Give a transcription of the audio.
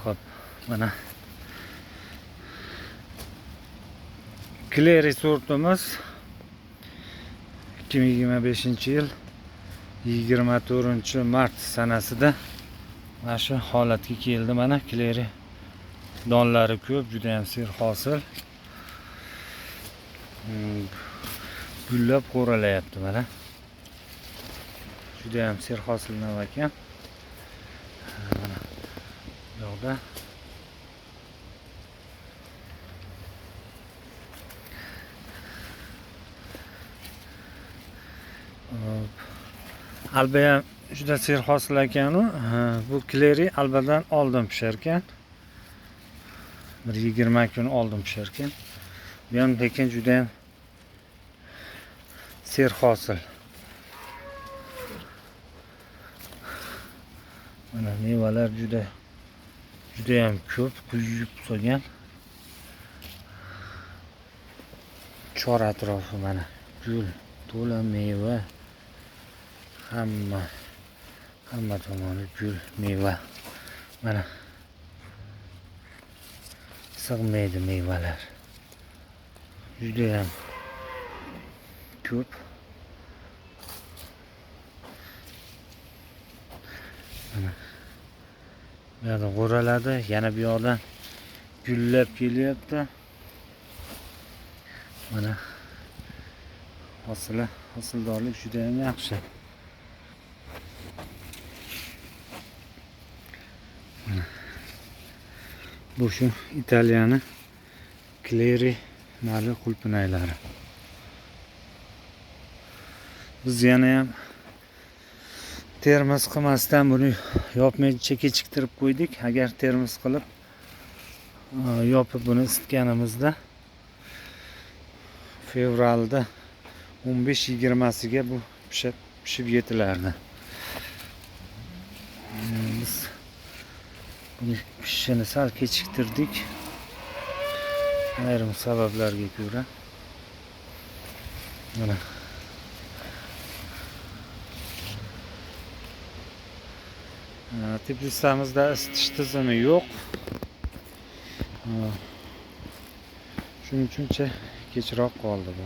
Xo'p, mana Clery sortimiz 2025-yil 24-mart sanasida mana shu holatga keldi. Mana Clery donlari ko'p, juda ham serhosil. Gullab qo'ralayapti mana. Juda ham serhosil nav ekan. Mana bu yoqda alba ham juda serhosil ekan u. Bu Clery albadan oldin pishar ekan. 20 kun oldin pishar ekan. Bu ham lekin juda ham serhosil. Mana mevalar juda ham ko'p quyib solgan. Chor atrofi mana gul, to'la meva. Hamma tomoni gul, meva. Mana sig'maydi mevalar. Juda ham ko'p. Mana bu yerda g'o'raladi, yana bu yoqdan gullab kelyapti. Mana hosildorlik juda ham yaxshi. Mana bu shu Italiyani Clery narli qulpinaylari. Biz yana ham termos qilmasdan buni yopmaycha kechiktirib qo'ydik. Agar termos qilib yopib buni isitganimizda fevralda 15-20siga bu pishib yetilardi. Biz buni pishishini sal kechiktirdik. Ayrim sabablarga ko'ra. Mana Tbilisimizda isitish tizimi yo'q. Shuning uchun kechroq qoldi bu.